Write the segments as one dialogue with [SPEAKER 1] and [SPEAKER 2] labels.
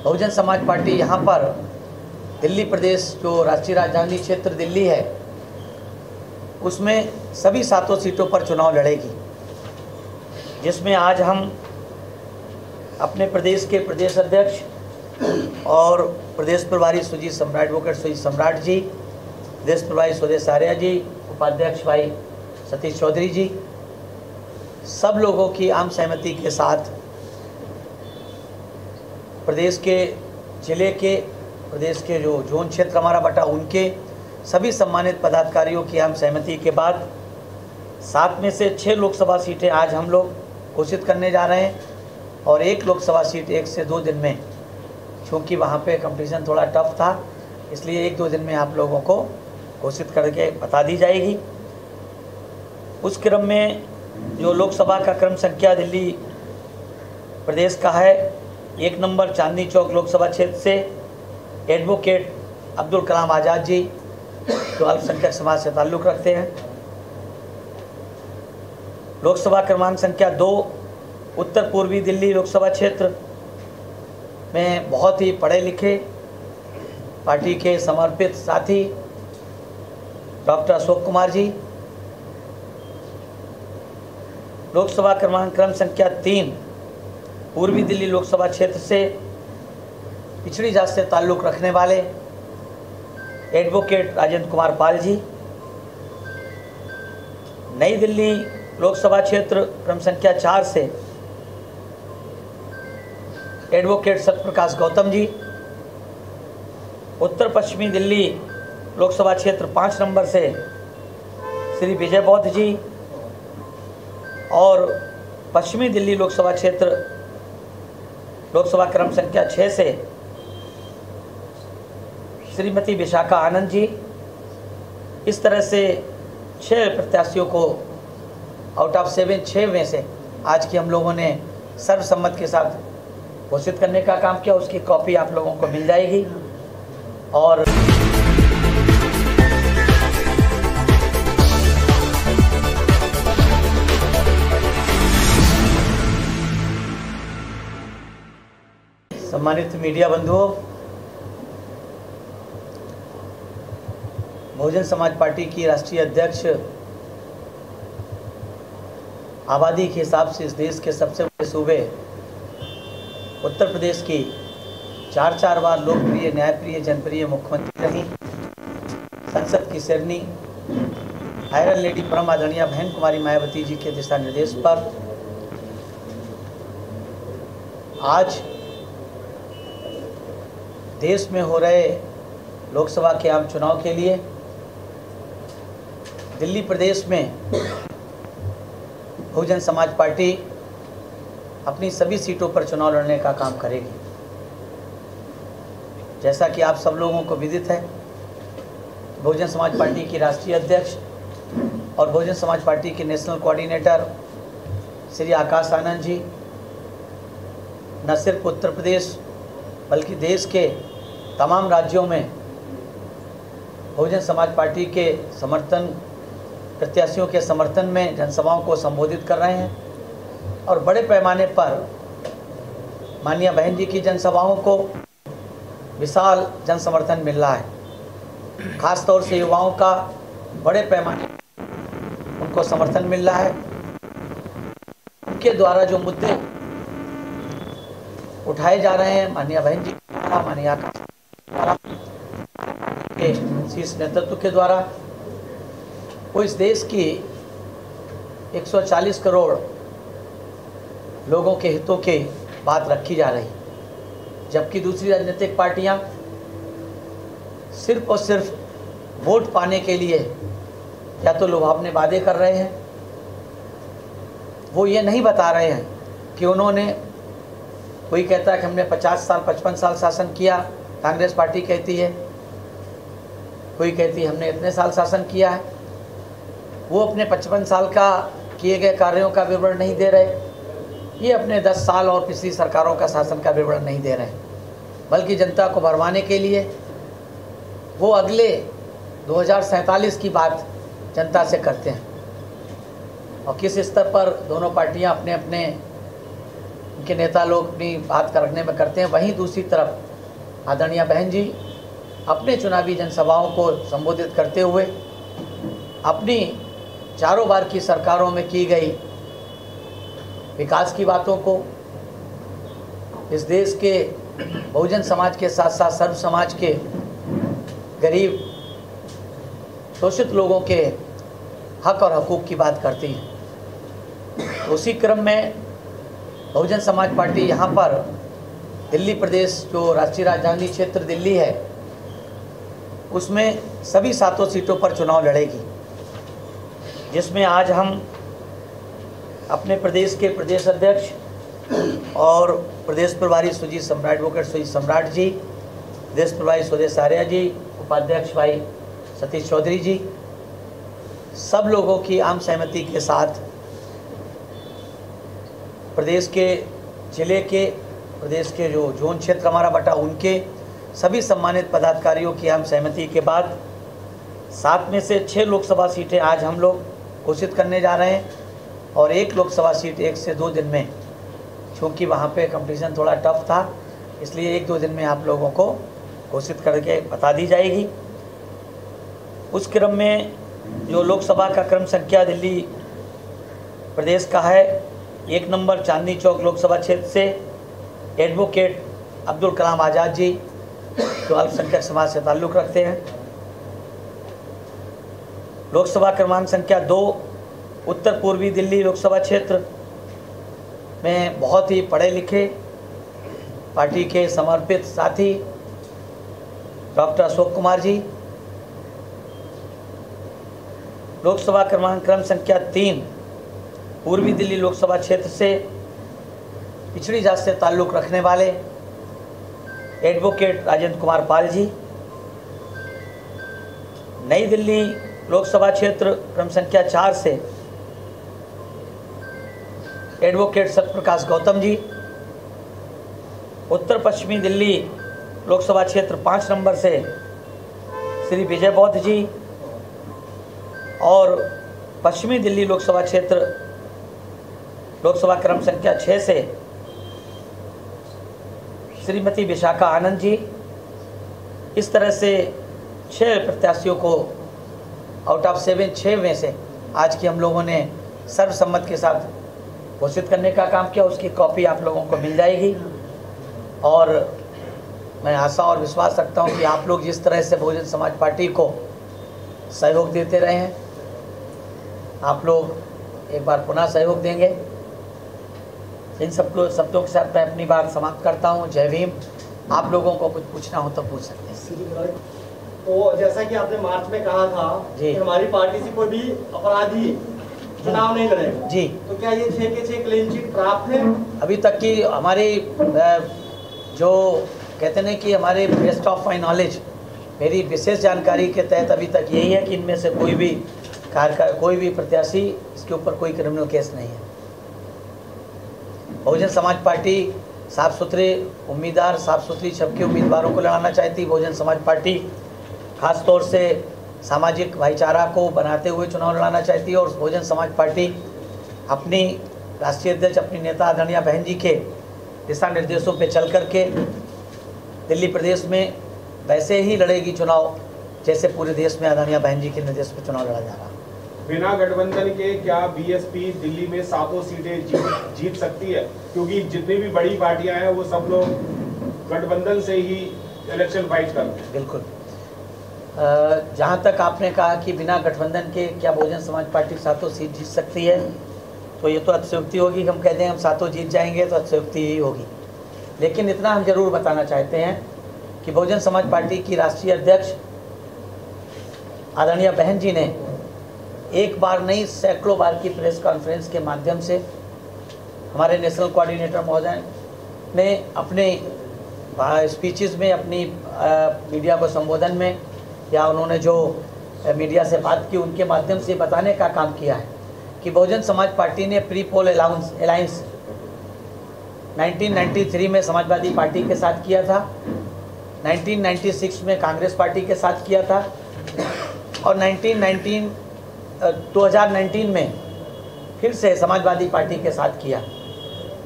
[SPEAKER 1] Bahujan Samaj party यहाँ पर दिल्ली प्रदेश जो राष्ट्रीय राजधानी क्षेत्र दिल्ली है उसमें सभी 7 सीटों पर चुनाव लड़ेगी, जिसमें आज हम अपने प्रदेश के प्रदेश अध्यक्ष और प्रदेश प्रभारी सुजीत सम्राट एडवोकेट सुजीत सम्राट जी, प्रदेश प्रभारी सुरेश आर्या जी, उपाध्यक्ष भाई सतीश चौधरी जी, सब लोगों की आम सहमति के साथ प्रदेश के जिले के प्रदेश के जो जोन क्षेत्र हमारा बटा उनके सभी सम्मानित पदाधिकारियों की आम सहमति के बाद 7 में से 6 लोकसभा सीटें आज हम लोग घोषित करने जा रहे हैं और 1 लोकसभा सीट 1 से 2 दिन में, क्योंकि वहाँ पे कंपटीशन थोड़ा टफ था, इसलिए 1-2 दिन में आप लोगों को घोषित करके बता दी जाएगी। उस क्रम में जो लोकसभा का क्रम संख्या दिल्ली प्रदेश का है, 1 नंबर चांदनी चौक लोकसभा क्षेत्र से एडवोकेट अब्दुल कलाम आज़ाद जी जो अल्पसंख्यक समाज से ताल्लुक़ रखते हैं। लोकसभा क्रमांक संख्या 2 उत्तर पूर्वी दिल्ली लोकसभा क्षेत्र में बहुत ही पढ़े लिखे पार्टी के समर्पित साथी डॉक्टर अशोक कुमार जी। लोकसभा क्रम संख्या 3 पूर्वी दिल्ली लोकसभा क्षेत्र से पिछड़ी जात से ताल्लुक़ रखने वाले एडवोकेट राजेंद्र कुमार पाल जी। नई दिल्ली लोकसभा क्षेत्र क्रम संख्या 4 से एडवोकेट सत्यप्रकाश गौतम जी। उत्तर पश्चिमी दिल्ली लोकसभा क्षेत्र 5 नंबर से श्री विजय बौद्ध जी और पश्चिमी दिल्ली लोकसभा क्षेत्र लोकसभा क्रम संख्या 6 से श्रीमती विशाखा आनंद जी। इस तरह से 6 प्रत्याशियों को आउट ऑफ 7 6 में से आज की हम लोगों ने सर्वसम्मत के साथ घोषित करने का काम किया। उसकी कॉपी आप लोगों को मिल जाएगी। और सम्मानित मीडिया बंधुओं, बहुजन समाज पार्टी की राष्ट्रीय अध्यक्ष आबादी के हिसाब से इस देश के सबसे बड़े सूबे उत्तर प्रदेश की 4 बार लोकप्रिय न्यायप्रिय जनप्रिय मुख्यमंत्री रही, संसद की शेरनी आयरन लेडी परम आदरणीय बहन कुमारी मायावती जी के दिशा निर्देश पर आज देश में हो रहे लोकसभा के आम चुनाव के लिए दिल्ली प्रदेश में बहुजन समाज पार्टी अपनी सभी सीटों पर चुनाव लड़ने का काम करेगी। जैसा कि आप सब लोगों को विदित है, बहुजन समाज पार्टी की राष्ट्रीय अध्यक्ष और बहुजन समाज पार्टी के नेशनल कोऑर्डिनेटर श्री आकाश आनंद जी न सिर्फ उत्तर प्रदेश बल्कि देश के तमाम राज्यों में बहुजन समाज पार्टी के समर्थन प्रत्याशियों के समर्थन में जनसभाओं को संबोधित कर रहे हैं और बड़े पैमाने पर माननीय बहन जी की जनसभाओं को विशाल जन समर्थन मिल रहा है। खास तौर से युवाओं का बड़े पैमाने उनको समर्थन मिल रहा है। उनके द्वारा जो मुद्दे उठाए जा रहे हैं माननीय बहन जी माननीय आकाश के शीर्ष नेतृत्व के द्वारा, वो इस देश की 140 करोड़ लोगों के हितों की बात रखी जा रही, जबकि दूसरी राजनीतिक पार्टियां सिर्फ और सिर्फ वोट पाने के लिए या तो लुभावने वादे कर रहे हैं, वो ये नहीं बता रहे हैं कि उन्होंने, कोई कहता है कि हमने 50 साल 55 साल शासन किया, कांग्रेस पार्टी कहती है, कोई कहती है हमने इतने साल शासन किया है। वो अपने 55 साल का किए गए कार्यों का विवरण नहीं दे रहे, ये अपने 10 साल और पिछली सरकारों का शासन का विवरण नहीं दे रहे, बल्कि जनता को भरमाने के लिए वो अगले 2047 की बात जनता से करते हैं। और किस स्तर पर दोनों पार्टियां अपने अपने उनके नेता लोग अपनी बात रखने में करते हैं, वहीं दूसरी तरफ आदरणीय बहन जी अपने चुनावी जनसभाओं को संबोधित करते हुए अपनी चारों बार की सरकारों में की गई विकास की बातों को, इस देश के बहुजन समाज के साथ साथ सर्व समाज के गरीब शोषित लोगों के हक और हकूक़ की बात करती हैं। उसी क्रम में बहुजन समाज पार्टी यहाँ पर दिल्ली प्रदेश, जो राष्ट्रीय राजधानी क्षेत्र दिल्ली है, उसमें सभी 7 सीटों पर चुनाव लड़ेगी, जिसमें आज हम अपने प्रदेश के प्रदेश अध्यक्ष और प्रदेश प्रभारी सुजीत सम्राट, एडवोकेट सुजीत सम्राट जी, प्रदेश प्रभारी सुरेश आर्या जी, उपाध्यक्ष भाई सतीश चौधरी जी, सब लोगों की आम सहमति के साथ प्रदेश के जिले के, प्रदेश के जो जोन क्षेत्र हमारा बटा, उनके सभी सम्मानित पदाधिकारियों की आम सहमति के बाद 7 में से 6 लोकसभा सीटें आज हम लोग घोषित करने जा रहे हैं और 1 लोकसभा सीट 1 से 2 दिन में, क्योंकि वहाँ पे कंपटीशन थोड़ा टफ था, इसलिए 1-2 दिन में आप लोगों को घोषित करके बता दी जाएगी। उस क्रम में जो लोकसभा का क्रम संख्या दिल्ली प्रदेश का है, 1 नंबर चांदनी चौक लोकसभा क्षेत्र से एडवोकेट अब्दुल कलाम आज़ाद जी, जो अल्पसंख्यक समाज से ताल्लुक़ रखते हैं। लोकसभा क्रमांक संख्या 2 उत्तर पूर्वी दिल्ली लोकसभा क्षेत्र में बहुत ही पढ़े लिखे पार्टी के समर्पित साथी डॉक्टर अशोक कुमार जी। लोकसभा क्रम संख्या 3 पूर्वी दिल्ली लोकसभा क्षेत्र से पिछड़ी जात से ताल्लुक़ रखने वाले एडवोकेट राजेंद्र कुमार पाल जी। नई दिल्ली लोकसभा क्षेत्र क्रम संख्या 4 से एडवोकेट सत्यप्रकाश गौतम जी। उत्तर पश्चिमी दिल्ली लोकसभा क्षेत्र 5 नंबर से श्री विजय बौद्ध जी और पश्चिमी दिल्ली लोकसभा क्षेत्र लोकसभा क्रम संख्या 6 से श्रीमती विशाखा आनंद जी। इस तरह से 6 प्रत्याशियों को आउट ऑफ 7 6 में से आज की हम लोगों ने सर्वसम्मत के साथ घोषित करने का काम किया। उसकी कॉपी आप लोगों को मिल जाएगी और मैं आशा और विश्वास रखता हूं कि आप लोग जिस तरह से बहुजन समाज पार्टी को सहयोग देते रहे हैं, आप लोग एक बार पुनः सहयोग देंगे। इन शब्दों के साथ मैं अपनी बात समाप्त करता हूं। जय भीम। आप लोगों को कुछ पूछना हो तो पूछ सकते हैं।
[SPEAKER 2] तो जैसा कि आपने मार्च में कहा था कि हमारी पार्टी से कोई भी अपराधी चुनाव नहीं लड़ेगा
[SPEAKER 1] जी,
[SPEAKER 2] तो क्या ये 6 के 6 क्लीन चिट प्राप्त है?
[SPEAKER 1] अभी तक की हमारी जो कहते हैं कि हमारे बेस्ट ऑफ माई नॉलेज, मेरी विशेष जानकारी के तहत अभी तक यही है कि इनमें से कोई भी प्रत्याशी इसके ऊपर कोई क्रिमिनल केस नहीं है। बहुजन समाज पार्टी साफ सुथरे उम्मीदवार, साफ सुथरी छवि के उम्मीदवारों को लड़ाना चाहती। बहुजन समाज पार्टी खास तौर से सामाजिक भाईचारा को बनाते हुए चुनाव लड़ाना चाहती है और बहुजन समाज पार्टी अपनी राष्ट्रीय अध्यक्ष, अपनी नेता आदरणीय बहन जी के दिशा निर्देशों पर चल करके दिल्ली प्रदेश में वैसे ही लड़ेगी चुनाव जैसे पूरे देश में आदरणीय बहन जी के निर्देश पर चुनाव लड़ा जा रहा है।
[SPEAKER 3] बिना गठबंधन के क्या बीएसपी दिल्ली में 7 सीटें जीत सकती है? क्योंकि जितनी भी बड़ी पार्टियां हैं वो सब लोग गठबंधन से ही इलेक्शन फाइट करते हैं।
[SPEAKER 1] बिल्कुल। जहाँ तक आपने कहा कि बिना गठबंधन के क्या बहुजन समाज पार्टी 7 सीट जीत सकती है, तो ये तो अतिशयोक्ति होगी। हम कहते हैं हम 7 जीत जाएंगे तो अतिशयोक्ति ही होगी। लेकिन इतना हम जरूर बताना चाहते हैं कि बहुजन समाज पार्टी की राष्ट्रीय अध्यक्ष आदरणीय बहन जी ने एक बार नहीं सैकड़ों बार की प्रेस कॉन्फ्रेंस के माध्यम से हमारे नेशनल कोऑर्डिनेटर महोदय ने अपने स्पीचेस में, अपनी मीडिया को संबोधन में, या उन्होंने जो मीडिया से बात की उनके माध्यम से बताने का काम किया है कि बहुजन समाज पार्टी ने प्री पोल अलायंस 1993 में समाजवादी पार्टी के साथ किया था, 1996 में कांग्रेस पार्टी के साथ किया था और 2019 में फिर से समाजवादी पार्टी के साथ किया।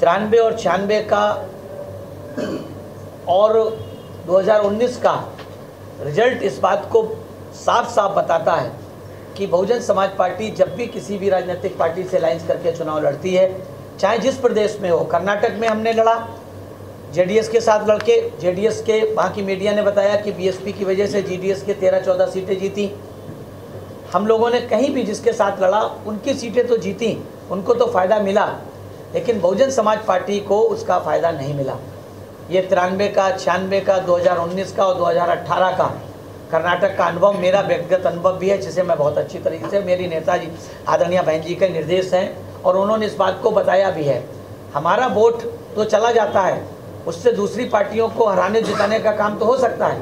[SPEAKER 1] 93 और 96 का और 2019 का रिजल्ट इस बात को साफ साफ बताता है कि बहुजन समाज पार्टी जब भी किसी भी राजनीतिक पार्टी से अलायंस करके चुनाव लड़ती है, चाहे जिस प्रदेश में हो, कर्नाटक में हमने लड़ा जेडीएस के साथ लड़के, जेडीएस के वहाँ की मीडिया ने बताया कि बीएसपी की वजह से जीडीएस के 13-14 सीटें जीती। हम लोगों ने कहीं भी जिसके साथ लड़ा उनकी सीटें तो जीती, उनको तो फ़ायदा मिला, लेकिन बहुजन समाज पार्टी को उसका फ़ायदा नहीं मिला। ये 93 का, 96 का, 2019 का और 2018 का कर्नाटक का अनुभव मेरा व्यक्तिगत अनुभव भी है, जिसे मैं बहुत अच्छी तरीके से, मेरी नेताजी आदरणीय बहन जी के निर्देश हैं और उन्होंने इस बात को बताया भी है। हमारा वोट तो चला जाता है, उससे दूसरी पार्टियों को हराने जिताने का काम तो हो सकता है,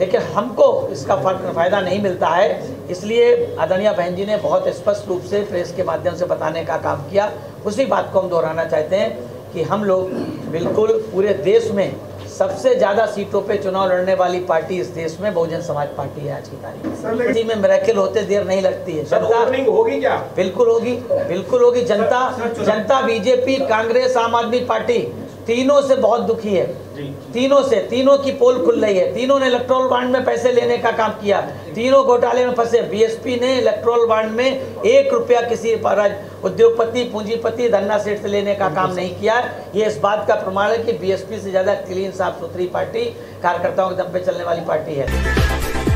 [SPEAKER 1] लेकिन हमको इसका फ़ायदा नहीं मिलता है। इसलिए आदरणीय बहन जी ने बहुत स्पष्ट रूप से प्रेस के माध्यम से बताने का काम किया। उसी बात को हम दोहराना चाहते हैं कि हम लोग बिल्कुल पूरे देश में सबसे ज़्यादा सीटों पे चुनाव लड़ने वाली पार्टी इस देश में बहुजन समाज पार्टी है आज की तारीख में। में मिरेकल होते देर नहीं लगती है। जनता
[SPEAKER 3] होगी क्या?
[SPEAKER 1] बिल्कुल होगी, बिल्कुल होगी। जनता बीजेपी, कांग्रेस, आम आदमी पार्टी तीनों से बहुत दुखी है। तीनों से, तीनों की पोल खुल रही है। तीनों ने इलेक्ट्रोल बॉन्ड में पैसे लेने का काम किया, तीनों घोटाले में फंसे। बीएसपी ने इलेक्ट्रोल बॉन्ड में 1 रुपया किसी उद्योगपति, पूंजीपति, धन्ना सेठ से लेने का काम नहीं किया। ये इस बात का प्रमाण है कि बीएसपी से ज़्यादा क्लीन, साफ सुथरी पार्टी, कार्यकर्ताओं के दम पे चलने वाली पार्टी है।